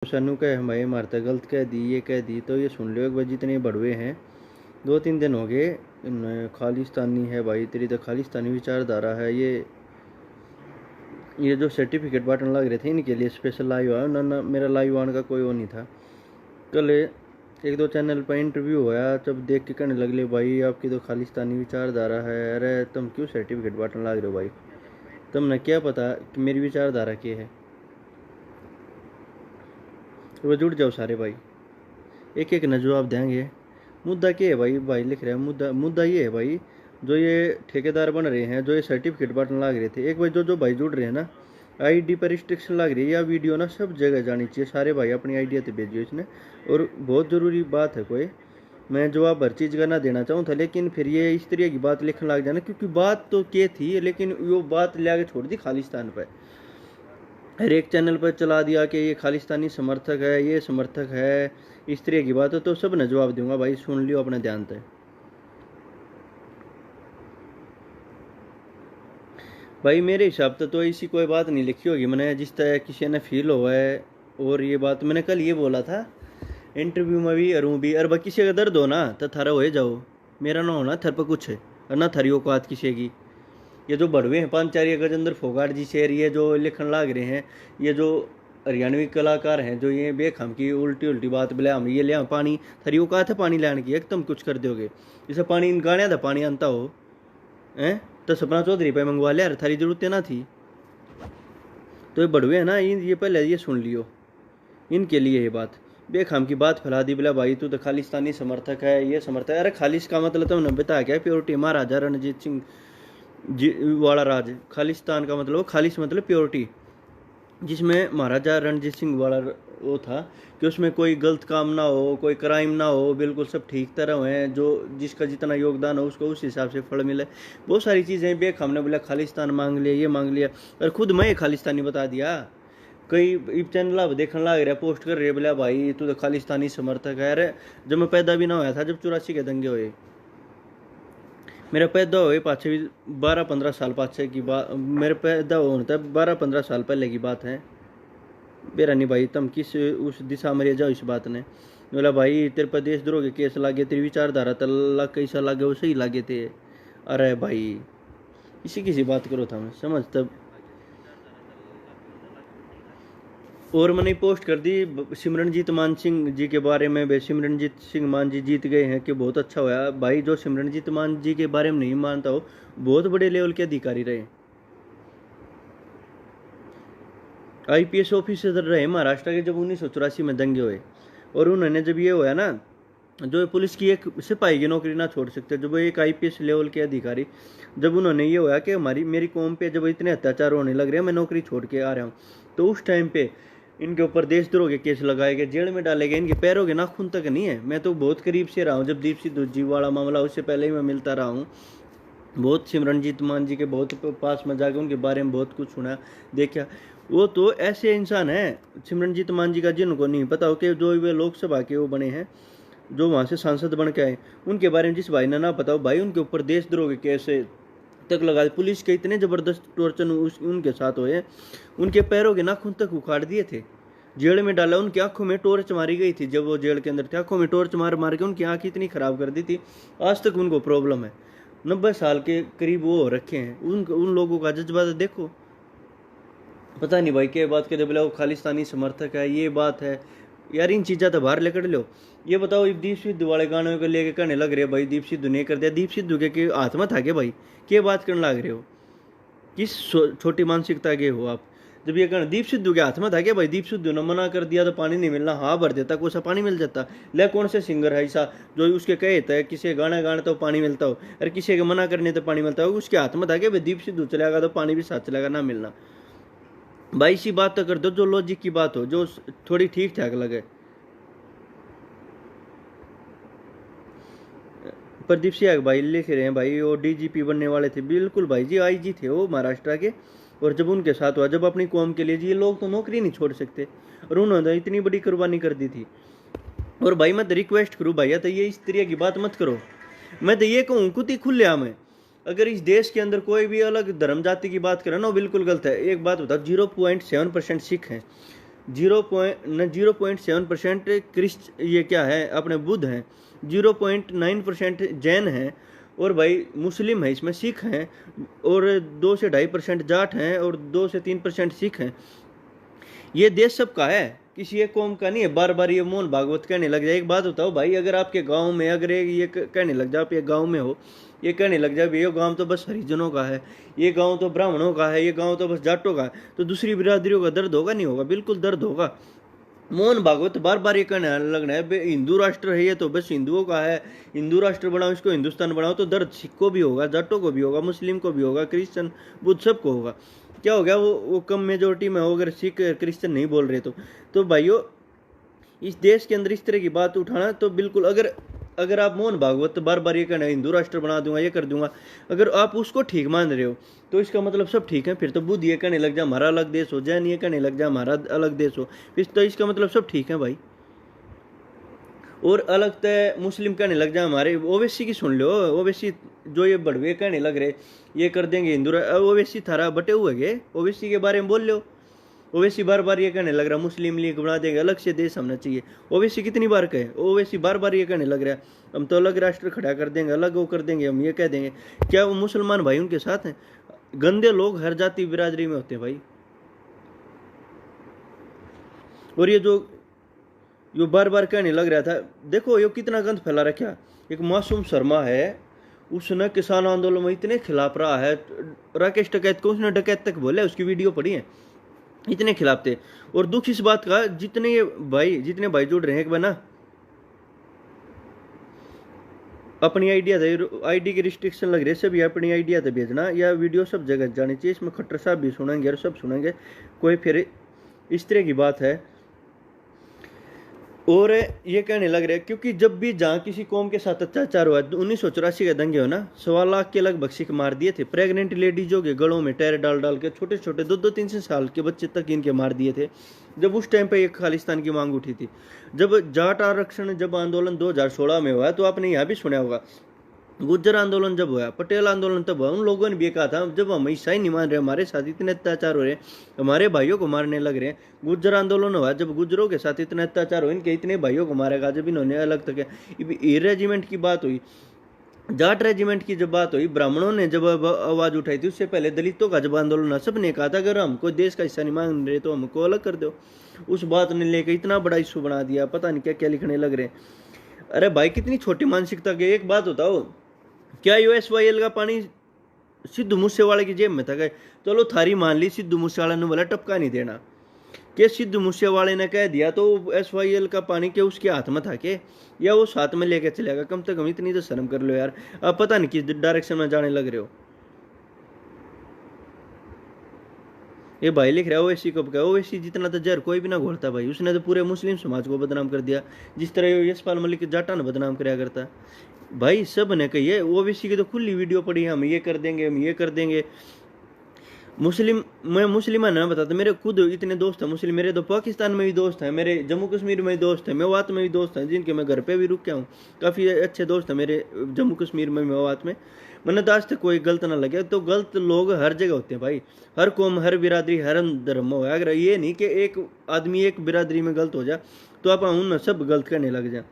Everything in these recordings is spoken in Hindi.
शानू का भाई मारता गलत कह दी, ये कह दी, तो ये सुन लो एक बार। जितने बड़वे हैं 2-3 दिन हो गए, खालिस्तानी है भाई, तेरी तो खालिस्तानी विचारधारा है। ये जो सर्टिफिकेट बांटने लग रहे थे इनके लिए स्पेशल लाइव आया ना, मेरा लाइव आने का कोई वो नहीं था। कल 1-2 चैनल पर इंटरव्यू हुआ, तब देख के कहने लगे भाई आपकी तो खालिस्तानी विचारधारा है। अरे तुम क्यों सर्टिफिकेट बांटने लग रहे हो भाई? तुमने क्या पता कि मेरी विचारधारा क्या है? वो जुड़ जाओ सारे भाई, एक एक न जवाब देंगे। मुद्दा क्या है भाई? भाई लिख रहे हैं मुद्दा ये है भाई, जो ये ठेकेदार बन रहे हैं, जो ये सर्टिफिकेट बांटने लग रहे थे, एक भाई जो भाई जुड़ रहे हैं ना, आईडी पर रिस्ट्रिक्शन लग रही है, या वीडियो ना सब जगह जानी चाहिए। सारे भाई अपनी आइडिया तो भेजियो इसने। और बहुत ज़रूरी बात है, कोई मैं जवाब हर चीज़ का ना देना चाहूँ था, लेकिन फिर ये इस तरह की बात लिखने लग जाना, क्योंकि बात तो क्या थी, लेकिन वो बात ले आके छोड़ दी खालिस्तान पर। हर एक चैनल पर चला दिया कि ये खालिस्तानी समर्थक है, ये समर्थक है, इस तरह की बात है। तो सब ने जवाब दूंगा भाई, सुन लियो अपने ध्यान से भाई। मेरे हिसाब से तो ऐसी कोई बात नहीं लिखी होगी मैंने, जिस तरह किसी ने फील हुआ है। और ये बात मैंने कल ये बोला था इंटरव्यू में भी, अरूँ भी, अरे किसी का दर्द हो ना तो थारा हो जाओ, मेरा ना होना थर पर कुछ है, और ना थरी औकात किसी की। ये जो बड़वे हैं पांचार्य गजेंद्र फोगाट जी शेर, ये जो लिखन लाग रहे हैं, ये जो हरियाणवी कलाकार हैं, जो ये बेखम की उल्टी उल्टी बात बोले, हम ये ले पानी थरियो का था पानी लाने की, एकदम कुछ कर दोगे। जैसे पानी इन गाने था पानी आनता हो हैं, तो सपना चौधरी पे मंगवा लिया, थारी जरूरत ना थी। तो ये बड़वे है ना, ये पहले ये सुन लियो, इनके लिए ये बात बेखम की बात फैला दी, बोला भाई तू तो खालिस्तानी समर्थक है, ये समर्थक है। अरे खालिस का मतलब तुमने बता क्या? प्योरिटी। महाराजा रणजीत सिंह जी वाला राज, खालिस्तान का मतलब, खालिस मतलब प्योरिटी, जिसमें महाराजा रणजीत सिंह वाला वो था कि उसमें कोई गलत काम ना हो, कोई क्राइम ना हो, बिल्कुल सब ठीक तरह हैं, जो जिसका जितना योगदान हो उसको उस हिसाब से फल मिले। बहुत सारी चीज़ें बेख हमने बोला खालिस्तान मांग लिया, ये मांग लिया, और खुद मैं खालिस्तानी बता दिया। कई चैनल अब देखने लग रहे, पोस्ट कर रहे, बोला भाई तू तो खालिस्तानी समर्थक है। अरे जब मैं पैदा भी ना हुआ था, जब 84 के दंगे हुए, मेरा पैदा हुए पाछे भी 12-15 साल पाछे की बात, मेरे पैदा होने तक 12-15 साल पहले की बात है। बेरा नहीं भाई, तुम किस उस दिशा में जाओ इस बात ने। बोला भाई तेरे पर देशद्रोह के केस लागे, तेरी विचारधारा तल्ला कैसा लागे वो सही लागे थे। अरे भाई इसी किसी बात करो था मैं समझ तब। और मैंने पोस्ट कर दी सिमरनजीत मान सिंह जी के बारे में, सिमरनजीत सिंह मान जी जीत गए हैं कि बहुत अच्छा हुआ भाई। जो सिमरनजीत मान जी के बारे में नहीं मानता हो, बहुत बड़े लेवल के अधिकारी रहे, आईपीएस ऑफिसर रहे महाराष्ट्र के, जब 1984 में दंगे हुए। और उन्होंने जब ये हुआ ना, जो पुलिस की एक सिपाही की नौकरी ना छोड़ सकते, जब एक आईपीएस लेवल के अधिकारी, जब उन्होंने ये हुआ कि मेरी कौम पे जब इतने अत्याचार होने लग रहे हैं, मैं नौकरी छोड़ के आ रहा हूँ, तो उस टाइम पे इनके ऊपर देशद्रोह के केस लगाए गए, जेल में डाले गए। इनके पैरों के नाखून तक नहीं है। मैं तो बहुत करीब से रहा हूँ, जब दीप सिद्धू जी वाला मामला, उससे पहले ही मैं मिलता रहा हूँ। बहुत सिमरनजीत मान जी के बहुत पास में जाकर उनके बारे में बहुत कुछ सुना देखा। वो तो ऐसे इंसान है सिमरनजीत मान जी का, जिनको नहीं पता हो कि जो वे लोकसभा के वो बने हैं, जो वहाँ से सांसद बन के आए, उनके बारे में जिस भाई ने ना पता हो भाई, उनके ऊपर देशद्रोह के केस तक लगा, पुलिस के इतने ज़बरदस्त टॉर्चर उनके साथ हुए, उनके पैरों के नाखून तक उखाड़ दिए थे, जेल में डाला। उनकी आंखों में टॉर्च मारी गई थी जब वो जेल के अंदर थे, आंखों में टॉर्च मार मार के उनकी आंखें इतनी खराब कर दी थी, आज तक उनको प्रॉब्लम है। 90 साल के करीब वो रखे हैं। उन लोगों का जज्बा तो देखो। पता नहीं भाई क्या बात के बोला वो खालिस्तानी समर्थक है, ये बात है यार। इन चीज़ा तो बाहर लेकर लो। ये बताओ दीप सिद्धू वाले गानों को लेके कहने लग रहे भाई दीप सिद्धू ने कर दिया, दीप सिद्धू के हाथ में था के भाई? क्या बात करने लग रहे हो? किस छोटी मानसिकता के हो आप? जब ये कहना दीप सिद्धू के हाथ में था क्या भाई? दीप सिद्धू ने मना कर दिया तो पानी नहीं मिलना, हाँ भर देता, कोई सा पानी मिल जाता? ले कौन से सिंगर है ऐसा जो उसके कहता है किसी गाना गाना तो पानी मिलता हो, अरे किसी के मना करने तो पानी मिलता हो? उसके हाथ में था क्या भाई? दीप सिद्धू चलेगा तो पानी भी साथ चलेगा ना मिलना? भाई इसी बात तो कर दो जो लॉजिक की बात हो, जो थोड़ी ठीक ठाक लगे। प्रदीप सिंह भाई लिख रहे हैं भाई वो डीजीपी बनने वाले थे, बिल्कुल भाई जी, आईजी थे वो महाराष्ट्र के। और जब उनके साथ हुआ, जब अपनी कौम के लिए जी, ये लोग तो नौकरी नहीं छोड़ सकते, और उन्होंने इतनी बड़ी कुर्बानी कर दी थी। और भाई मैं तो रिक्वेस्ट करूँ भैया, तो ये इस तरह की बात मत करो। मैं तो ये कहूँ खुद ही खुले में, अगर इस देश के अंदर कोई भी अलग धर्म जाति की बात करे ना, वो बिल्कुल गलत है। एक बात बताओ, 0.7% सिख हैं, 0.7% क्रिश्च ये क्या है अपने बुद्ध हैं, 0.9% जैन हैं, और भाई मुस्लिम है, इसमें सिख हैं, और 2 से 2.5% जाट हैं, और 2 से 3% सिख हैं। ये देश सबका है, किसी एक कौम का नहीं है। बार बार ये मोहन भागवत कहने लग जाए। एक बात बताओ भाई, अगर आपके गांव में अगर ये कहने लग जाए, आप ये गांव में हो, ये कहने लग जाए ये गांव तो बस हरिजनों का है, ये गांव तो ब्राह्मणों का है, ये गांव तो बस जाटों का है, तो दूसरी बिरादरियों का दर्द होगा? नहीं होगा, बिल्कुल दर्द होगा। मोहन भागवत बार बार ये कहने लगना है हिंदू राष्ट्र है ये तो बस हिंदुओं का है, हिंदू राष्ट्र बनाओ, इसको हिंदुस्तान बनाओ, तो दर्द सिख को भी होगा, जाटों को भी होगा, मुस्लिम को भी होगा, क्रिश्चियन बुद्ध सबको होगा। क्या हो गया, वो कम मेजोरिटी में हो, अगर सिख क्रिश्चियन नहीं बोल रहे तो भाइयों इस देश के अंदर इस तरह की बात उठाना तो बिल्कुल, अगर आप मोहन भागवत बार बार ये कहना है हिंदू राष्ट्र बना दूंगा, ये कर दूंगा, अगर आप उसको ठीक मान रहे हो तो इसका मतलब सब ठीक है। फिर तो बुद्ध ये कहने लग जाए हमारा अलग देश हो, जैन ये कहने लग जाए हमारा अलग देश हो, फिर तो इसका मतलब सब ठीक है भाई। और अलग तय मुस्लिम कहने लग जाए हमारे, ओवैसी की सुन लो, ओवैसी जो ये बढ़वे कहने लग रहे ये कर देंगे हिंदू, ओवैसी थारा बटे हुए गए, ओवैसी के बारे में बोल लो। ओवैसी बार बार ये कहने लग रहा मुस्लिम लीग बना देंगे, अलग से देश होना चाहिए। ओवैसी कितनी बार कहे, ओवैसी बार बार ये कहने लग रहा है हम तो अलग राष्ट्र खड़ा कर देंगे, अलग वो कर देंगे, हम ये कह देंगे। क्या वो मुसलमान भाई उनके साथ हैं? गंदे लोग हर जाति बिरादरी में होते हैं भाई। और ये जो बार बार कहने लग रहा था, देखो ये कितना गंद फैला रखा। एक मासूम शर्मा है, उसने किसान आंदोलन में इतने खिलाफ रहा है, राकेश डकैत को उसने डकैत तक बोला, उसकी वीडियो पड़ी है, इतने खिलाफ थे। और दुख इस बात का जितने भाई जुड़ रहे हैं, एक बार ना अपनी आईडी की रिस्ट्रिक्शन लग रही है, सभी अपनी आइडिया से भेजना, या वीडियो सब जगह जानी चाहिए। इसमें खट्टर साहब भी सुनेंगे और सब सुनेंगे, कोई फिर इस तरह की बात है। और ये कहने लग रहे क्योंकि जब भी जहाँ किसी कौम के साथ अत्याचार हुआ, 1984 के दंगे हो ना, 1.25 लाख के लगभग सिख मार दिए थे। प्रेग्नेंट लेडीजों के गलों में टायर डाल डाल के छोटे छोटे 2-3 साल के बच्चे तक इनके मार दिए थे। जब उस टाइम पे एक खालिस्तान की मांग उठी थी, जब जाट आरक्षण जब आंदोलन 2016 में हुआ, तो आपने यहाँ भी सुना होगा। गुज्जर आंदोलन जब हुआ, पटेल आंदोलन तब हुआ, उन लोगों ने भी कहा था जब हम ईसाई नहीं मान रहे, हमारे साथ इतने अत्याचार हो रहे हैं, हमारे भाइयों को मारने लग रहे हैं। गुज्जर आंदोलन हुआ जब गुज्जरों के साथ इतने अत्याचार हो, इनके इतने भाइयों को मारेगा, जब इन्होंने अलग तक रेजिमेंट की बात हुई, जाट रेजिमेंट की जब बात हुई, ब्राह्मणों ने जब आवाज उठाई थी, उससे पहले दलितों का जब आंदोलन, सबने कहा था अगर हमको देश का हिस्सा नहीं मान रहे तो हमको अलग कर दो। उस बात ने लेकर इतना बड़ा इशू बना दिया, पता नहीं क्या क्या लिखने लग रहे हैं। अरे भाई कितनी छोटी मानसिकता के। एक बात बताओ, क्या USYL का पानी सिद्धू मूसेवाले की जेब में था? चलो थारी मान ली, सिद्धू मूसेवाले ने बोला टपका नहीं देना, के सिद्धू मूसेवाले ने कह दिया तो SYL का पानी के उसके हाथ में था के, या वो साथ में लेके चलेगा? कम से कम इतनी तो शर्म कर लो यार। अब पता नहीं किस डायरेक्शन में जाने लग रहे हो। ये भाई लिख रहा है ओवैसी कब का, ओवैसी जितना तो जहर कोई भी ना घोलता भाई, उसने तो पूरे मुस्लिम समाज को बदनाम कर दिया, जिस तरह यशपाल मलिक जाटा ने बदनाम कराया करता भाई। सब ने कही है, ओवैसी की तो खुली वीडियो पड़ी है, हम ये कर देंगे, हम ये कर देंगे। मैं मुस्लिम ना बताता, मेरे खुद इतने दोस्त हैं मुस्लिम, मेरे तो पाकिस्तान में भी दोस्त हैं, मेरे जम्मू कश्मीर में भी दोस्त हैं, मेवात में भी दोस्त हैं, जिनके मैं घर पे भी रुक के हूँ। काफ़ी अच्छे दोस्त हैं मेरे जम्मू कश्मीर में, मेवात में। मैंने तो आज तक कोई गलत ना लगे। तो गलत लोग हर जगह होते हैं भाई, हर कौम, हर बिरादरी, हर धर्म में हो। अगर ये नहीं कि एक आदमी एक बिरादरी में गलत हो जाए तो आप उन सब गलत करने लग जाए।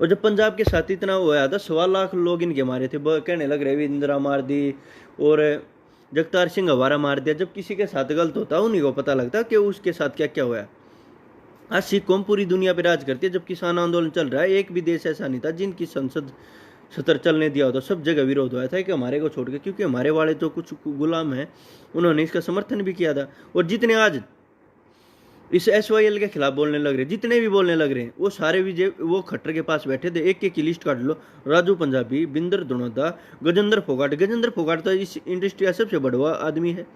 और जब पंजाब के साथ इतना हुआ था, 1.25 लाख लोग इनके मारे थे, कहने लग रहे इंदिरा मार दी और जगतार सिंह हवारा मार दिया। जब किसी के साथ गलत होता उन्हीं को पता लगता कि उसके साथ क्या क्या हुआ। आज सिख कौम पूरी दुनिया पे राज करती है। जब किसान आंदोलन चल रहा है, एक भी देश ऐसा नहीं था जिनकी संसद सत्र चलने दिया होता, सब जगह विरोध हुआ था कि हमारे को छोड़ के, क्योंकि हमारे वाले जो कुछ गुलाम हैं उन्होंने इसका समर्थन भी किया था। और जितने आज इस SYL के खिलाफ बोलने लग रहे, जितने भी बोलने लग रहे हैं, वो सारे भी वो खट्टर के पास बैठे थे। एक एक की लिस्ट काट लो, राजू पंजाबी, बिंदर धनोदा, गजेंद्र फोगाट तो इस इंडस्ट्री का सबसे बड़ा आदमी है।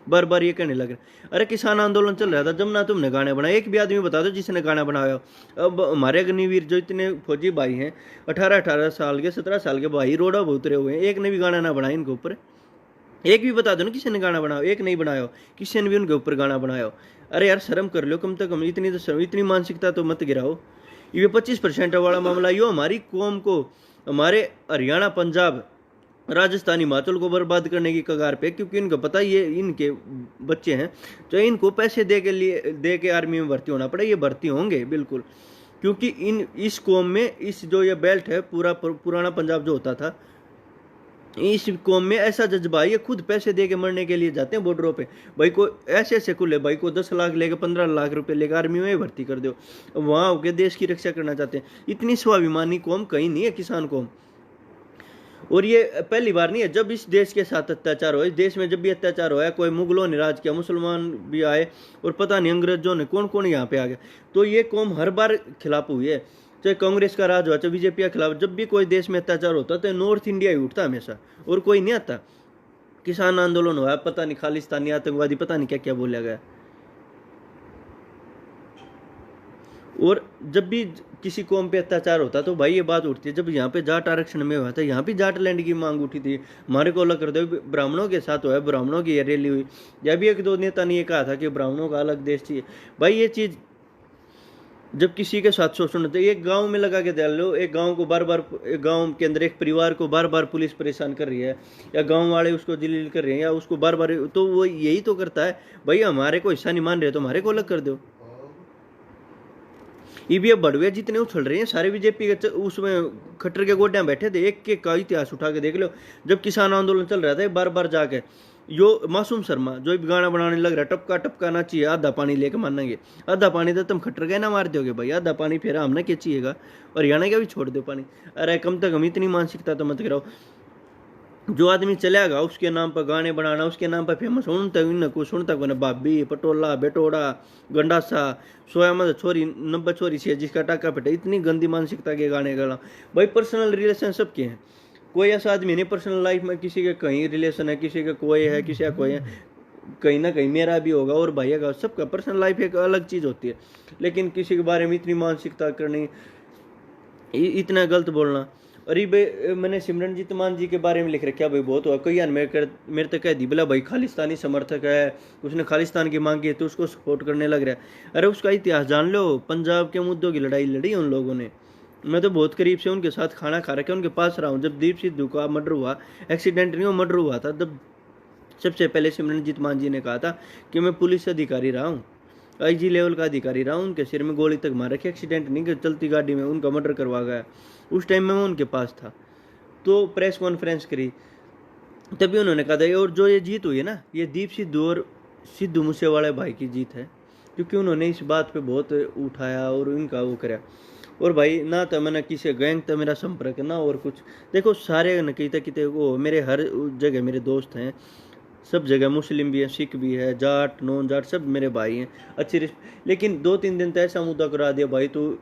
बार बार ये कहने लग रहे, अरे किसान आंदोलन चल रहा था, जब ना तुमने गाने बनाए, एक भी आदमी बता दो जिसने गाना बनाया। अब हमारे अग्निवीर जो इतने फौजी भाई हैं, 18-18 साल के, 17 साल के भाई रोडा पर उतरे हुए हैं, एक ने भी गाना ना बनाया इनके ऊपर। एक भी बता दो ना किसी ने गाना बनाया, एक नहीं बनाया, किसी ने भी उनके ऊपर गाना बनाया। अरे यार शर्म कर लो कम से कम, इतनी मानसिकता तो मत गिराओ। ये 25% वाला मामला, यो हमारी कौम को, हमारे हरियाणा, पंजाब, राजस्थान हिमाचल को बर्बाद करने की कगार पे, क्योंकि इनको पता ये इनके बच्चे हैं, तो इनको पैसे दे के आर्मी में भर्ती होना पड़े, ये भर्ती होंगे बिल्कुल। क्योंकि इस कौम में इस जो ये बेल्ट है पूरा पुराना पंजाब जो होता था, इस कौम में ऐसा जज्बा है, ये खुद पैसे दे के मरने के लिए जाते हैं बॉर्डरों पे। भाई को ऐसे ऐसे खुले भाई को 10 लाख लेके 15 लाख रुपए लेकर आर्मी में भर्ती कर दो, वहां होके देश की रक्षा करना चाहते हैं। इतनी स्वाभिमानी कौम कहीं नहीं है किसान कौम। और ये पहली बार नहीं है जब इस देश के साथ अत्याचार हो। इस देश में जब भी अत्याचार होया, कोई मुगलों ने राज किया, मुसलमान भी आए, और पता नहीं अंग्रेजों ने कौन कौन यहाँ पे आ गया, तो ये कौम हर बार खिलाफ हुई है। चाहे कांग्रेस का राज हुआ, चाहे बीजेपी के खिलाफ, जब भी कोई देश में अत्याचार होता तो नॉर्थ इंडिया ही उठता हमेशा, और कोई नहीं आता। किसान आंदोलन हुआ, पता नहीं खालिस्तानी आतंकवादी पता नहीं क्या क्या बोला गया। और जब भी किसी कौम पे अत्याचार होता तो भाई ये बात उठती है। जब यहाँ पे जाट आरक्षण में हुआ था, यहाँ भी जाट लैंड की मांग उठी थी, हमारे को अलग कर दो। ब्राह्मणों के साथ हुआ, ब्राह्मणों की रैली हुई, या भी एक दो नेता ने ये कहा था कि ब्राह्मणों का अलग देश चाहिए। भाई ये चीज जब किसी के साथ शोषण होता है, एक गांव में लगा के डाल लो, एक गांव को बार बार, एक गांव के अंदर एक परिवार को बार बार पुलिस परेशान कर रही है, या गांव वाले उसको जलील कर रहे हैं, या उसको बार बार, तो वो यही तो करता है। भाई हमारे को हिस्सा नहीं मान रहे तो हमारे को अलग कर दो। ईवीएम बढ़वे जितने उछल रहे हैं सारे बीजेपी के उसमें खट्टर के गोड्या बैठे थे। एक के का इतिहास उठा के देख लो, जब किसान आंदोलन चल रहा था बार बार जाके यो मासूम शर्मा जो भी गाना बनाने लग रहा है, टपका टपका ना चाहिए, आधा पानी लेके मानेंगे, आधा पानी तो तुम खट्टर के ना मार दोगे भाई, आधा पानी फिर हमने क्या चाहिएगा, और हरियाणा का भी छोड़ दो पानी। अरे कम तक हम इतनी मानसिकता तो मत कराओ। जो आदमी चलेगा उसके नाम पर गाने बनाना, उसके नाम पर फेमस सुनता इनको सुनता को ना, भाभी पटोला बेटोड़ा गंडासा सोया मत छोरी नब्बे छोरी से जिसका टाका पिटा, इतनी गंदी मानसिकता के गाने गाना। भाई पर्सनल रिलेशन सबके हैं, कोई ऐसा आदमी नहीं पर्सनल लाइफ में किसी के कहीं रिलेशन है, किसी का कोई है, किसी का कोई है, कहीं ना कहीं मेरा भी होगा और भैया का, सबका पर्सनल लाइफ एक अलग चीज होती है। लेकिन किसी के बारे में इतनी मानसिकता करनी, इतना गलत बोलना। अरे भाई मैंने सिमरनजीत मान जी के बारे में लिख रखा भाई, बहुत हुआ कई मेरे तक कह दी बोला भाई खालिस्तानी समर्थक है, उसने खालिस्तान की मांग की तो उसको सपोर्ट करने लग रहा है। अरे उसका इतिहास जान लो, पंजाब के मुद्दों की लड़ाई लड़ी उन लोगों ने, मैं तो बहुत करीब से उनके साथ खाना खा रखा, उनके पास रहा हूँ। जब दीप सिद्धू का मर्डर हुआ, एक्सीडेंट नहीं वो मर्डर हुआ था, तब सबसे पहले सिमरनजीत मान जी ने कहा था कि मैं पुलिस अधिकारी रहा हूँ, आईजी लेवल का अधिकारी रहा हूँ, उनके सिर में गोली तक मार रखी, एक्सीडेंट नहीं कि चलती गाड़ी में उनका मर्डर करवा गया। उस टाइम में मैं उनके पास था, तो प्रेस कॉन्फ्रेंस करी तभी उन्होंने कहा था। और जो ये जीत हुई है ना, ये दीप सिद्धू और सिद्धू मूसेवाले भाई की जीत है, क्योंकि उन्होंने इस बात पे बहुत उठाया और इनका वो कराया। और भाई ना तो मैंने किसी गैंग तो मेरा संपर्क ना और कुछ, देखो सारे न किते वो मेरे हर जगह मेरे दोस्त हैं, सब जगह मुस्लिम भी है, सिख भी है, जाट नॉन जाट सब मेरे भाई हैं, अच्छी लेकिन 2-3 दिन तो ऐसा मुद्दा करा दिया भाई तू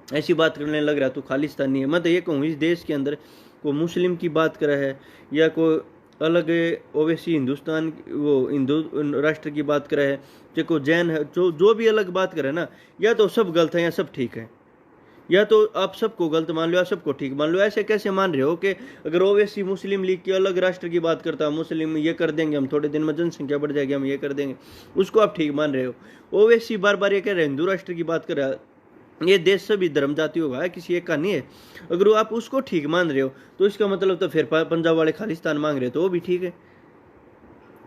ऐसी बात करने लग रहा, तू खालिस्तानी है। मैं तो ये कहूँ इस देश के अंदर को मुस्लिम की बात करा है या कोई अलग ओवैसी हिंदुस्तान वो हिंदू राष्ट्र की बात करा है, जो को जैन है, जो भी अलग बात करे ना, या तो सब गलत है या सब ठीक है, या तो आप सबको गलत मान लो या सबको ठीक मान लो। ऐसे कैसे मान रहे हो कि अगर ओवैसी मुस्लिम लीग की अलग राष्ट्र की बात करता है, मुस्लिम ये कर देंगे हम, थोड़े दिन में जनसंख्या बढ़ जाएगी हम ये कर देंगे, उसको आप ठीक मान रहे हो। ओवैसी बार बार ये कह रहे हैं हिंदू राष्ट्र की बात कर रहा है, ये देश सभी धर्म जातियों का है, किसी एक का नहीं है। अगर वो आप उसको ठीक मान रहे हो तो इसका मतलब तो फिर पंजाब वाले खालिस्तान मांग रहे तो वो भी ठीक है।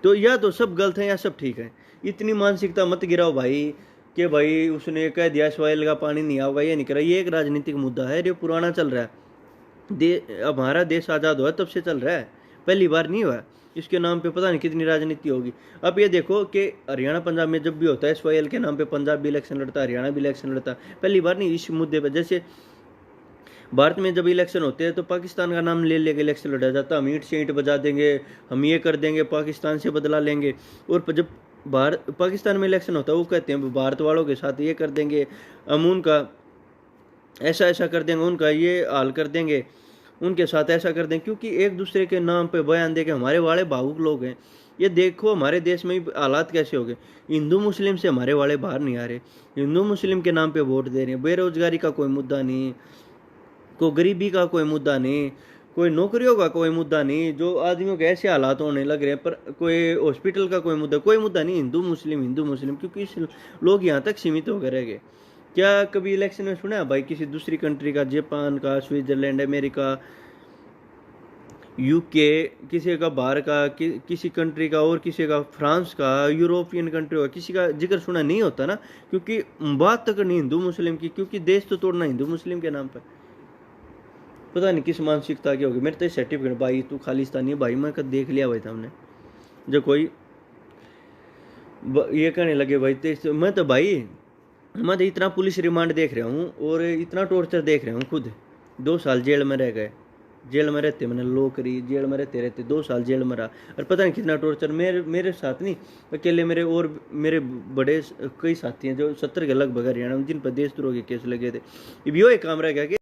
तो या तो सब गलत है या सब ठीक है। इतनी मानसिकता मत गिराओ भाई कि भाई उसने कह दिया स्वाइल का पानी नहीं आएगा, ये नहीं करा। ये एक राजनीतिक मुद्दा है जो पुराना चल रहा है। हमारा देश आज़ाद हुआ तब से चल रहा है, पहली बार नहीं हुआ। इसके नाम पे पता नहीं कितनी राजनीति होगी। अब ये देखो कि हरियाणा पंजाब में जब भी होता है स्वाइल के नाम पे, पंजाब भी इलेक्शन लड़ता है, हरियाणा भी इलेक्शन लड़ता है, पहली बार नहीं इस मुद्दे पर। जैसे भारत में जब इलेक्शन होते हैं तो पाकिस्तान का नाम ले लेके इलेक्शन लड़ा जाता, हम ईंट से ईंट बजा देंगे, हम ये कर देंगे, पाकिस्तान से बदला लेंगे। और जब पाकिस्तान में इलेक्शन होता है वो कहते हैं भारत वालों के साथ ये कर देंगे, हम उनका ऐसा ऐसा कर देंगे, उनका ये हाल कर देंगे, उनके साथ ऐसा कर देंगे, क्योंकि एक दूसरे के नाम पे बयान दे के हमारे वाले भावुक लोग हैं। ये देखो हमारे देश में हालात कैसे हो गए, हिंदू मुस्लिम से हमारे वाले बाहर नहीं आ रहे, हिंदू मुस्लिम के नाम पे वोट दे रहे हैं। बेरोजगारी का कोई मुद्दा नहीं, कोई गरीबी का कोई मुद्दा नहीं, कोई नौकरियों का कोई मुद्दा नहीं, जो आदमियों के ऐसे हालात होने लग रहे हैं, पर कोई हॉस्पिटल का कोई मुद्दा नहीं। हिंदू मुस्लिम क्योंकि लोग यहाँ तक सीमित होकर रह गए। क्या कभी इलेक्शन में सुना है भाई किसी दूसरी कंट्री का, जापान का, स्विट्जरलैंड, अमेरिका, यूके, किसी का बाहर का किसी कंट्री का, और किसी का फ्रांस का, यूरोपियन कंट्री का, किसी का जिक्र सुना नहीं होता ना, क्योंकि बात तो करनी हिंदू मुस्लिम की, क्योंकि देश तो तोड़ना हिंदू मुस्लिम के नाम पर। पता नहीं किस मानसिकता की होगी। मेरे तो सर्टिफिकेट भाई तू खालिस्तानी है भाई, मैं कद देख लिया भाई हमने। जो कोई ये कहने लगे भाई मैं तो भाई, मैं तो इतना पुलिस रिमांड देख रहा हूँ और इतना टॉर्चर देख रहा हूँ खुद। 2 साल जेल में रह गए, जेल में रहते मैंने लो करी, जेल में रहते रहते 2 साल जेल में रहा, और पता नहीं कितना टॉर्चर। मेरे साथ नहीं अकेले, मेरे और मेरे बड़े कई साथी हैं जो 70 के लगभग हरियाणा में, जिन पर देशद्रोह के केस लगे थे। अब यो एक काम रह गया कि